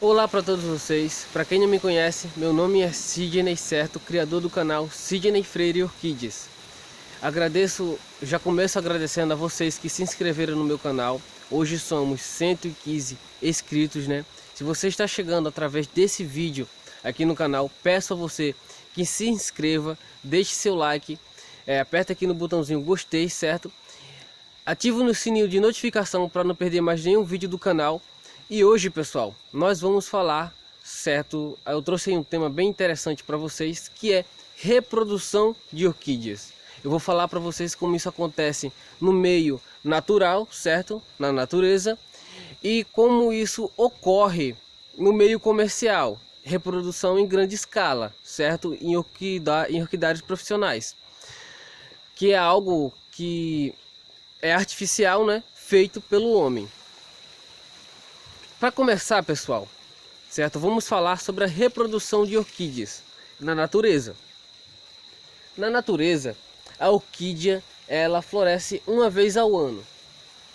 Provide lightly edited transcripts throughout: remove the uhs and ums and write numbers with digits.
Olá para todos vocês, para quem não me conhece, meu nome é Sidney Certo, criador do canal Sidney Freire Orquídeas. Já começo agradecendo a vocês que se inscreveram no meu canal. Hoje somos 115 inscritos, né? Se você está chegando através desse vídeo aqui no canal, peço a você que se inscreva, deixe seu like, aperta aqui no botãozinho gostei, certo? Ative no sininho de notificação para não perder mais nenhum vídeo do canal. E hoje, pessoal, nós vamos falar, certo? Eu trouxe um tema bem interessante para vocês, que é reprodução de orquídeas. Eu vou falar para vocês como isso acontece no meio natural, certo? Na natureza, e como isso ocorre no meio comercial, reprodução em grande escala, certo? Em orquidários profissionais, que é algo que é artificial, né? Feito pelo homem. Para começar, pessoal, certo? Vamos falar sobre a reprodução de orquídeas na natureza. Na natureza, a orquídea ela floresce uma vez ao ano.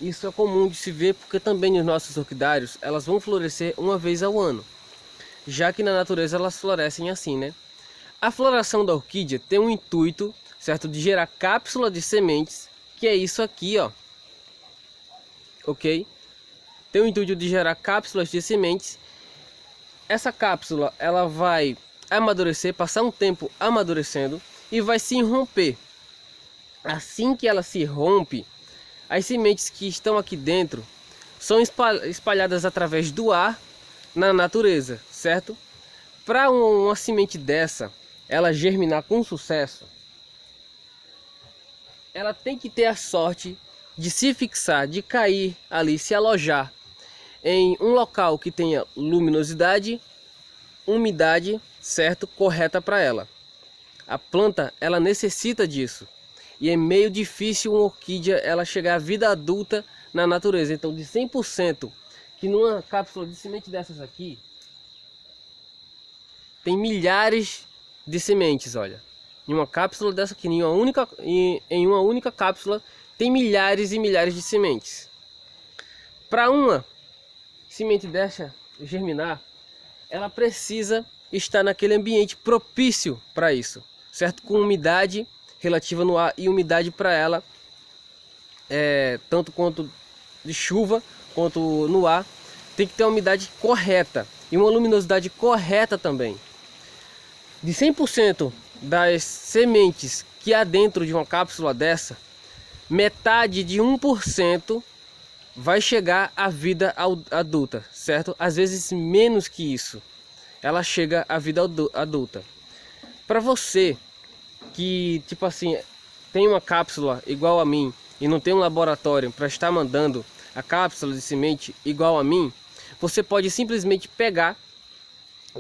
Isso é comum de se ver porque também nos nossos orquidários elas vão florescer uma vez ao ano, já que na natureza elas florescem assim, né? A floração da orquídea tem um intuito, certo, de gerar cápsula de sementes, que é isso aqui, ó. Ok? Tem o intuito de gerar cápsulas de sementes. Essa cápsula ela vai amadurecer, passar um tempo amadurecendo e vai se romper. Assim que ela se rompe, as sementes que estão aqui dentro são espalhadas através do ar na natureza, certo? Para uma semente dessa, ela germinar com sucesso, ela tem que ter a sorte de se fixar, de cair ali, se alojar em um local que tenha luminosidade, umidade, certo, correta para ela. A planta ela necessita disso. E é meio difícil uma orquídea ela chegar à vida adulta na natureza. Então, de 100%, que numa cápsula de semente dessas aqui tem milhares de sementes, olha. Em uma cápsula dessa aqui, em uma única cápsula tem milhares e milhares de sementes. Para uma semente dessa germinar, ela precisa estar naquele ambiente propício para isso, certo? Com umidade relativa no ar e umidade para ela, tanto quanto de chuva quanto no ar, tem que ter uma umidade correta e uma luminosidade correta também. De 100% das sementes que há dentro de uma cápsula dessa, metade de 1% vai chegar à vida adulta, certo? Às vezes menos que isso, ela chega à vida adulta. Para você que, tipo assim, tem uma cápsula igual a mim e não tem um laboratório para estar mandando a cápsula de semente igual a mim, você pode simplesmente pegar,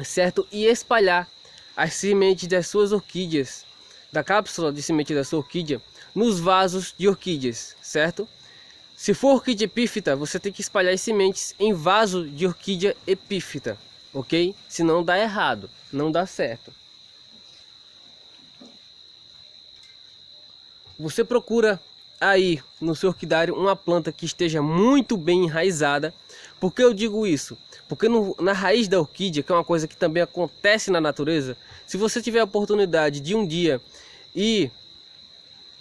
certo? E espalhar as sementes das suas orquídeas, da cápsula de semente da sua orquídea, nos vasos de orquídeas, certo? Se for orquídea epífita, você tem que espalhar as sementes em vaso de orquídea epífita, ok? Senão dá errado, não dá certo. Você procura aí no seu orquidário uma planta que esteja muito bem enraizada. Por que eu digo isso? Porque na raiz da orquídea, que é uma coisa que também acontece na natureza, se você tiver a oportunidade de um dia ir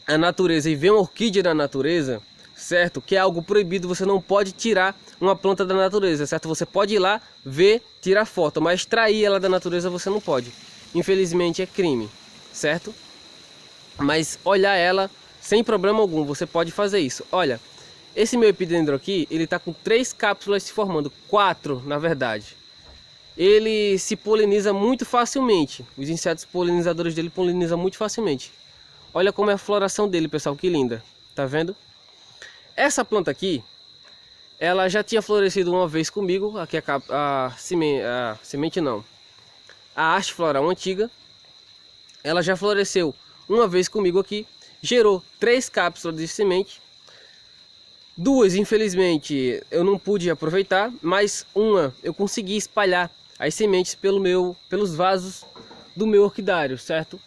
à natureza e ver uma orquídea na natureza, certo? Que é algo proibido, você não pode tirar uma planta da natureza, certo? Você pode ir lá, ver, tirar foto, mas extrair ela da natureza você não pode. Infelizmente é crime, certo? Mas olhar ela sem problema algum, você pode fazer isso. Olha, esse meu epidendro aqui, ele tá com 3 cápsulas se formando, 4 na verdade. Ele se poliniza muito facilmente, os insetos polinizadores dele polinizam muito facilmente. Olha como é a floração dele, pessoal, que linda, tá vendo? Essa planta aqui, ela já tinha florescido uma vez comigo, aqui a semente não, a haste floral antiga, ela já floresceu uma vez comigo aqui, gerou 3 cápsulas de semente, 2 infelizmente eu não pude aproveitar, mas uma eu consegui espalhar as sementes pelos vasos do meu orquidário, certo?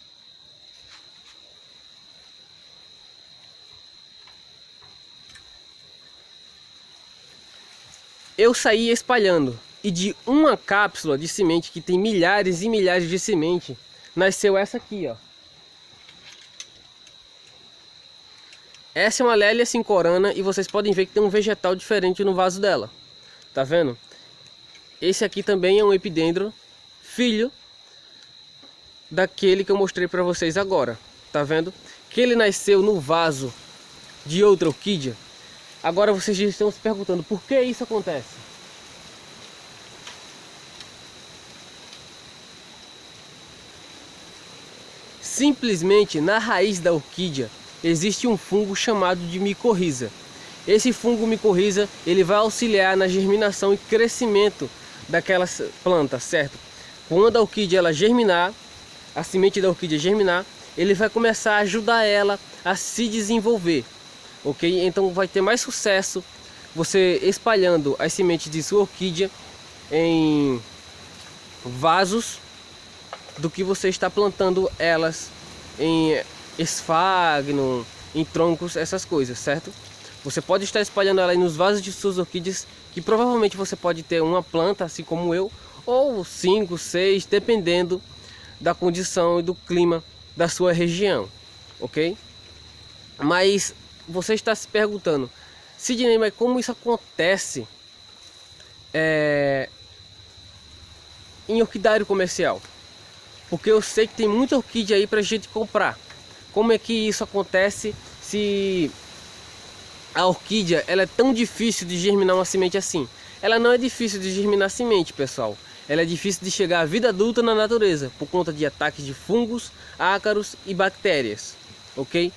Eu saí espalhando E de uma cápsula de semente, que tem milhares e milhares de semente, nasceu essa aqui, ó. Essa é uma Lélia cincorana e vocês podem ver que tem um vegetal diferente no vaso dela. Tá vendo? Esse aqui também é um epidendro, filho daquele que eu mostrei para vocês agora. Tá vendo? Que ele nasceu no vaso de outra orquídea. Agora vocês estão se perguntando por que isso acontece. Simplesmente na raiz da orquídea existe um fungo chamado de micorriza. Esse fungo micorriza, ele vai auxiliar na germinação e crescimento daquela planta, certo? Quando a orquídea ela germinar, a semente da orquídea germinar, ele vai começar a ajudar ela a se desenvolver, ok? Então vai ter mais sucesso você espalhando as sementes de sua orquídea em vasos do que você está plantando elas em esfagno, em troncos, essas coisas, certo? Você pode estar espalhando ela aí nos vasos de suas orquídeas, que provavelmente você pode ter uma planta, assim como eu, ou 5, 6, dependendo da condição e do clima da sua região, ok? Mas você está se perguntando, Sidney, mas como isso acontece em orquidário comercial? Porque eu sei que tem muita orquídea aí pra gente comprar. Como é que isso acontece se a orquídea ela é tão difícil de germinar uma semente assim? Ela não é difícil de germinar semente, pessoal. Ela é difícil de chegar à vida adulta na natureza, por conta de ataques de fungos, ácaros e bactérias, ok?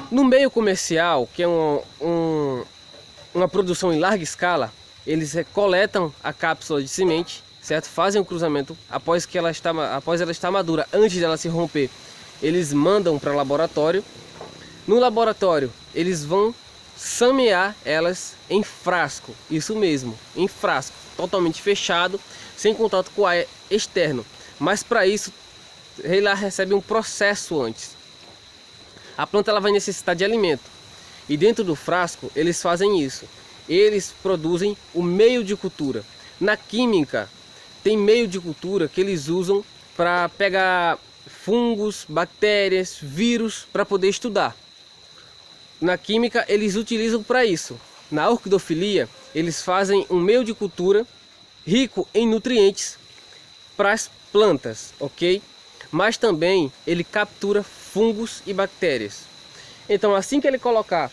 No meio comercial, que é uma produção em larga escala, eles coletam a cápsula de semente, certo? Fazem o cruzamento após ela estar madura, antes dela se romper. Eles mandam para o laboratório. No laboratório, eles vão samear elas em frasco, isso mesmo, em frasco, totalmente fechado, sem contato com o ar externo. Mas para isso, ela recebe um processo antes. A planta ela vai necessitar de alimento. E dentro do frasco, eles fazem isso. Eles produzem o meio de cultura. Na química, tem meio de cultura que eles usam para pegar fungos, bactérias, vírus, para poder estudar. Na química, eles utilizam para isso. Na orquidofilia, eles fazem um meio de cultura rico em nutrientes para as plantas, ok? Mas também ele captura fungos e bactérias. Então, assim que ele colocar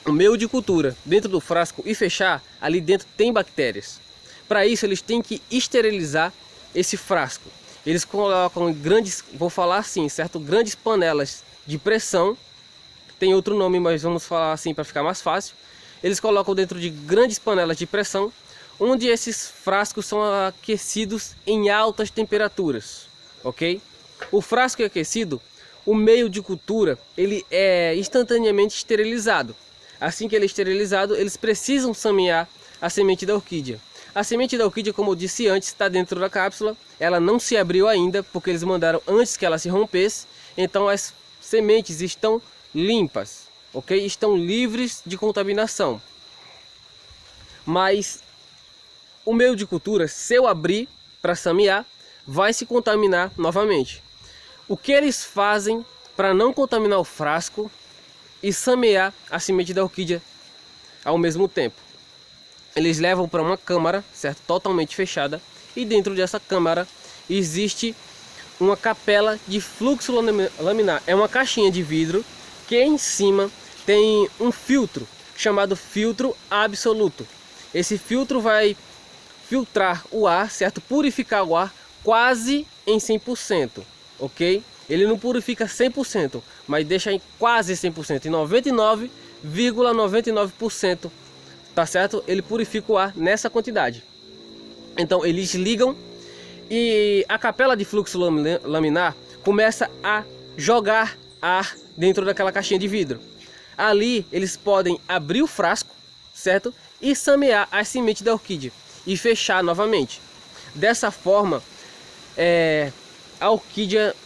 o meio de cultura dentro do frasco e fechar, ali dentro tem bactérias. Para isso, eles têm que esterilizar esse frasco. Eles colocam grandes, vou falar assim, certo? Grandes panelas de pressão. Tem outro nome, mas vamos falar assim para ficar mais fácil. Eles colocam dentro de grandes panelas de pressão, onde esses frascos são aquecidos em altas temperaturas, ok? O frasco é aquecido, o meio de cultura ele é instantaneamente esterilizado. Assim que ele é esterilizado, eles precisam samear a semente da orquídea. A semente da orquídea, como eu disse antes, está dentro da cápsula. Ela não se abriu ainda, porque eles mandaram antes que ela se rompesse. Então as sementes estão limpas, ok? Estão livres de contaminação. Mas o meio de cultura, se eu abrir para samear, vai se contaminar novamente. O que eles fazem para não contaminar o frasco e samear a semente da orquídea ao mesmo tempo? Eles levam para uma câmara, certo? Totalmente fechada, e dentro dessa câmara existe uma capela de fluxo laminar. É uma caixinha de vidro que em cima tem um filtro chamado filtro absoluto. Esse filtro vai filtrar o ar, certo? Purificar o ar quase em 100%, ok? Ele não purifica 100%, mas deixa em quase 100%, em 99,99%, tá certo? Ele purifica o ar nessa quantidade. Então eles ligam e a capela de fluxo laminar começa a jogar ar dentro daquela caixinha de vidro. Ali eles podem abrir o frasco, certo? E samear a semente da orquídea e fechar novamente. Dessa forma,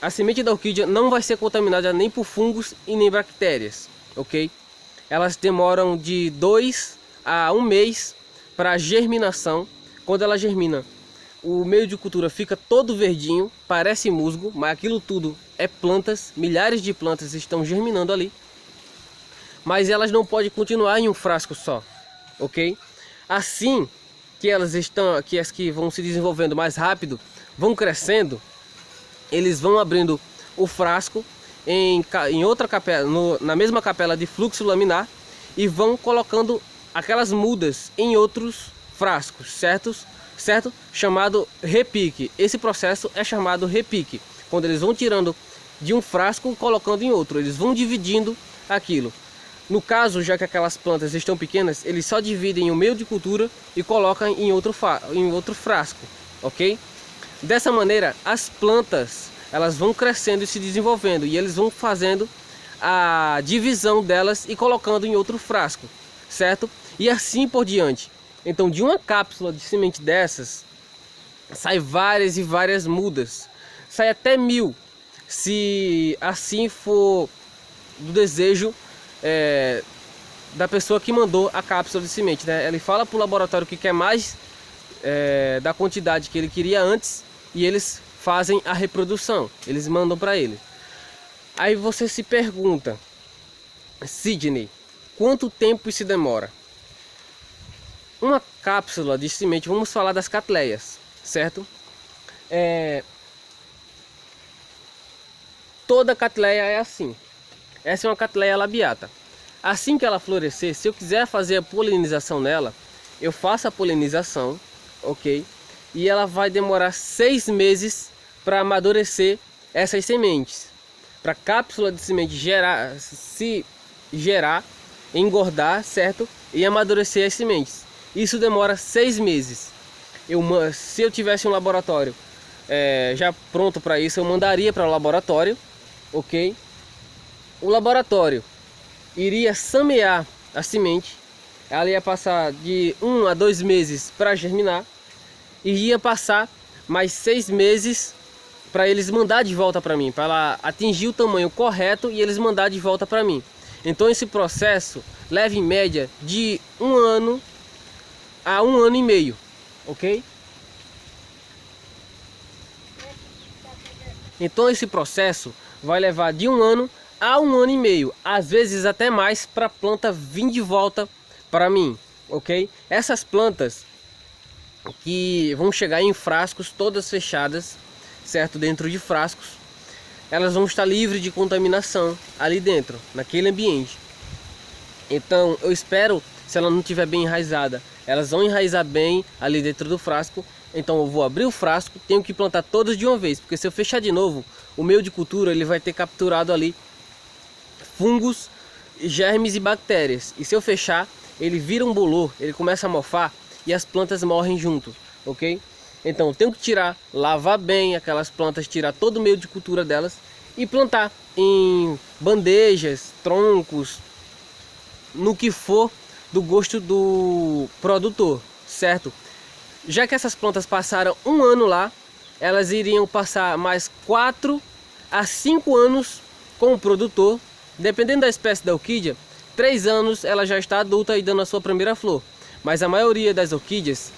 a semente da orquídea não vai ser contaminada nem por fungos e nem bactérias, ok? Elas demoram de 2 a 1 mês para germinação, Quando ela germina, o meio de cultura fica todo verdinho, parece musgo, mas aquilo tudo é plantas, milhares de plantas estão germinando ali. Mas elas não podem continuar em um frasco só, ok? Assim que elas estão, que as que vão se desenvolvendo mais rápido, vão crescendo, eles vão abrindo o frasco em outra capela, na mesma capela de fluxo laminar, e vão colocando aquelas mudas em outros frascos, certo? Chamado repique. Esse processo é chamado repique. Quando eles vão tirando de um frasco e colocando em outro, eles vão dividindo aquilo. No caso, já que aquelas plantas estão pequenas, eles só dividem o meio de cultura e colocam em outro frasco, ok? Dessa maneira, as plantas elas vão crescendo e se desenvolvendo, e eles vão fazendo a divisão delas e colocando em outro frasco, certo? E assim por diante. Então, de uma cápsula de semente dessas, sai várias e várias mudas. Sai até 1000, se assim for do desejo da pessoa que mandou a cápsula de semente, né? Ele fala para o laboratório que quer mais da quantidade que ele queria antes, e eles fazem a reprodução, eles mandam para ele. Aí você se pergunta, Sidney, quanto tempo isso demora? Uma cápsula de semente, vamos falar das catleias, certo? Toda catleia é assim. Essa é uma catleia labiata. Assim que ela florescer, se eu quiser fazer a polinização nela, eu faço a polinização, ok? E ela vai demorar 6 meses para amadurecer essas sementes. Para a cápsula de semente se gerar, engordar, certo? E amadurecer as sementes. Isso demora 6 meses. Se eu tivesse um laboratório já pronto para isso, eu mandaria para o laboratório, ok? O laboratório iria semear a semente, ela ia passar de 1 a 2 meses para germinar, e ia passar mais 6 meses para eles mandar de volta para mim, para ela atingir o tamanho correto e eles mandar de volta para mim. Então esse processo leva em média de 1 ano a 1 ano e meio, ok? Então esse processo vai levar de 1 ano a 1 ano e meio, às vezes até mais, para a planta vir de volta para mim, ok? Essas plantas que vão chegar em frascos todas fechadas, certo? Dentro de frascos, elas vão estar livres de contaminação ali dentro, naquele ambiente. Então eu espero, se ela não estiver bem enraizada, elas vão enraizar bem ali dentro do frasco. Então eu vou abrir o frasco, tenho que plantar todas de uma vez, porque se eu fechar de novo, o meio de cultura ele vai ter capturado ali fungos, germes e bactérias. E se eu fechar, ele vira um bolor, ele começa a mofar e as plantas morrem junto, ok? Então eu tenho que tirar, lavar bem aquelas plantas, tirar todo o meio de cultura delas e plantar em bandejas, troncos, no que for do gosto do produtor, certo? Já que essas plantas passaram 1 ano lá, elas iriam passar mais 4 a 5 anos com o produtor. Dependendo da espécie da orquídea, 3 anos ela já está adulta e dando a sua primeira flor. Mas a maioria das orquídeas,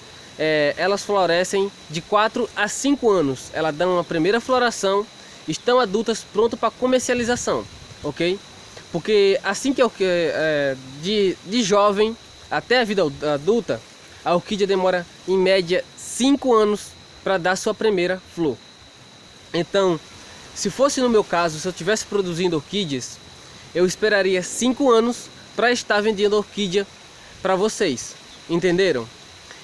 elas florescem de 4 a 5 anos. Elas dão uma primeira floração, estão adultas, prontas para comercialização, ok? Porque assim que de jovem até a vida adulta, a orquídea demora em média 5 anos para dar sua primeira flor. Então, se fosse no meu caso, se eu estivesse produzindo orquídeas, eu esperaria 5 anos para estar vendendo orquídea para vocês, entenderam?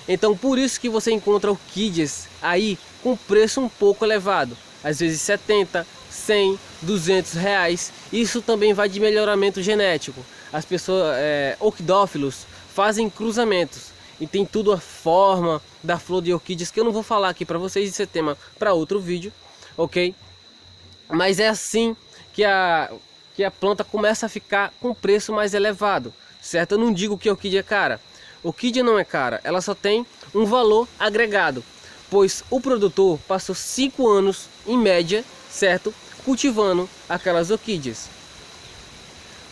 Então por isso que você encontra orquídeas aí com preço um pouco elevado, às vezes 70, 100, 200 reais. Isso também vai de melhoramento genético. As pessoas, orquidófilos, fazem cruzamentos e tem tudo a forma da flor de orquídeas, que eu não vou falar aqui para vocês, isso é tema para outro vídeo, ok? Mas é assim que a planta começa a ficar com preço mais elevado, certo? Eu não digo que a orquídea é cara. Orquídea não é cara, ela só tem um valor agregado, pois o produtor passou 5 anos em média, certo? Cultivando aquelas orquídeas.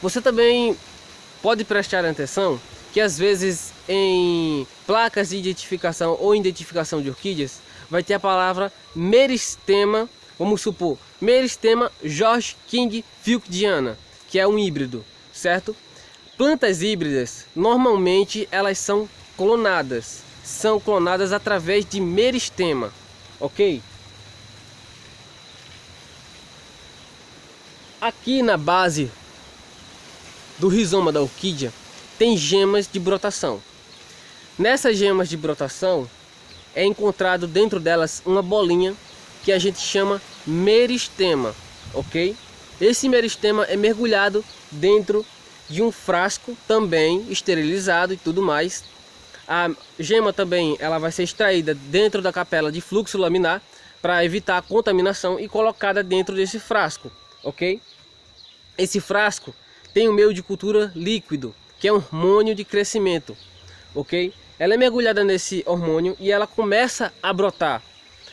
Você também pode prestar atenção que às vezes em placas de identificação ou identificação de orquídeas, vai ter a palavra meristema, vamos supor, meristema George King Filkediana, que é um híbrido, certo? Plantas híbridas, normalmente elas são clonadas através de meristema, ok? Aqui na base do rizoma da orquídea tem gemas de brotação. Nessas gemas de brotação é encontrado dentro delas uma bolinha que a gente chama meristema, ok? Esse meristema é mergulhado dentro de um frasco também esterilizado e tudo mais. A gema também ela vai ser extraída dentro da capela de fluxo laminar para evitar a contaminação e colocada dentro desse frasco, ok? Esse frasco tem um meio de cultura líquido, que é um hormônio de crescimento, ok? Ela é mergulhada nesse hormônio e ela começa a brotar.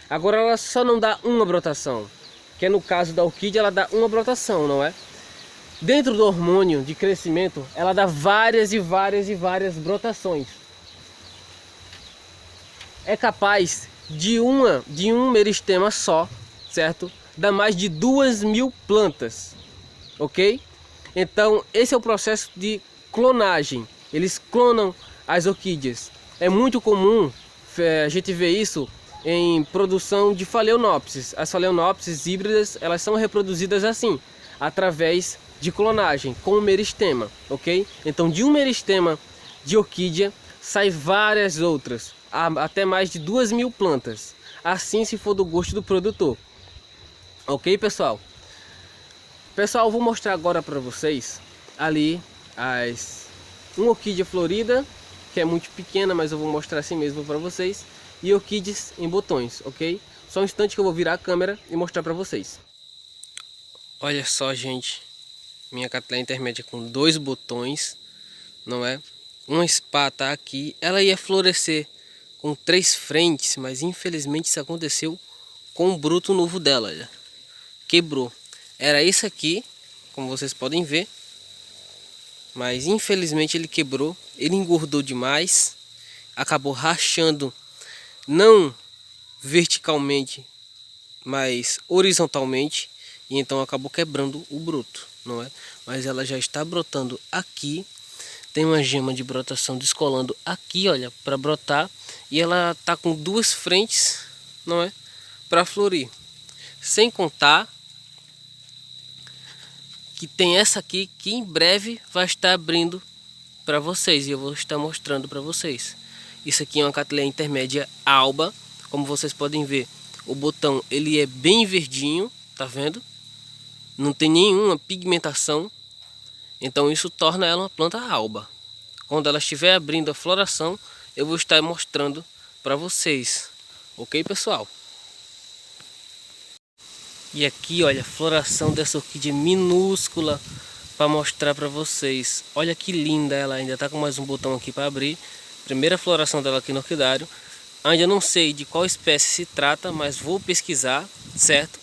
Agora ela só não dá uma brotação, que é no caso da orquídea ela dá uma brotação, não é? Dentro do hormônio de crescimento ela dá várias e várias brotações. É capaz de um meristema só, certo? Dá mais de 2.000 plantas, ok? Então esse é o processo de clonagem. Eles clonam as orquídeas. É muito comum a gente ver isso em produção de phalaenopsis. As phalaenopsis híbridas, elas são reproduzidas assim, através de clonagem com o meristema, ok? Então de um meristema de orquídea sai várias outras, até mais de 2.000 plantas, assim se for do gosto do produtor, ok, pessoal? Pessoal, eu vou mostrar agora para vocês ali uma orquídea florida, que é muito pequena, mas eu vou mostrar assim mesmo para vocês, e orquídeas em botões, ok? Só um instante que eu vou virar a câmera e mostrar para vocês. Olha só, gente, minha Cattleya intermédia com 2 botões, não é? Uma espata aqui, ela ia florescer com 3 frentes, mas infelizmente isso aconteceu com o broto novo dela, olha. Quebrou. Era isso aqui, como vocês podem ver, mas infelizmente ele quebrou, ele engordou demais, acabou rachando, não verticalmente, mas horizontalmente, e então acabou quebrando o broto, não é? Mas ela já está brotando aqui, tem uma gema de brotação descolando aqui, olha, para brotar, e ela tá com 2 frentes, não é? Para florir, sem contar que tem essa aqui que em breve vai estar abrindo para vocês e eu vou estar mostrando para vocês. Isso aqui é uma Cattleya intermédia alba, como vocês podem ver, o botão ele é bem verdinho, tá vendo? Não tem nenhuma pigmentação, então isso torna ela uma planta alba. Quando ela estiver abrindo a floração, eu vou estar mostrando para vocês, ok, pessoal? E aqui, olha, a floração dessa orquídea minúscula para mostrar para vocês. Olha que linda ela, ainda tá com mais um botão aqui para abrir. Primeira floração dela aqui no orquidário. Ainda não sei de qual espécie se trata, mas vou pesquisar, certo?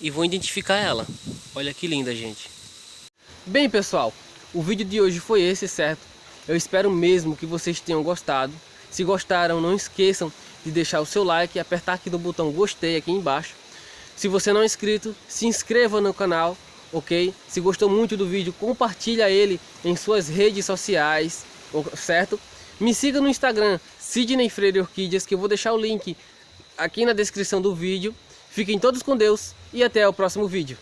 E vou identificar ela. Olha que linda, gente. Bem, pessoal, o vídeo de hoje foi esse, certo? Eu espero mesmo que vocês tenham gostado. Se gostaram, não esqueçam de deixar o seu like e apertar aqui no botão gostei aqui embaixo. Se você não é inscrito, se inscreva no canal, ok? Se gostou muito do vídeo, compartilha ele em suas redes sociais, certo? Me siga no Instagram, Sidney Freire Orquídeas, que eu vou deixar o link aqui na descrição do vídeo. Fiquem todos com Deus e até o próximo vídeo.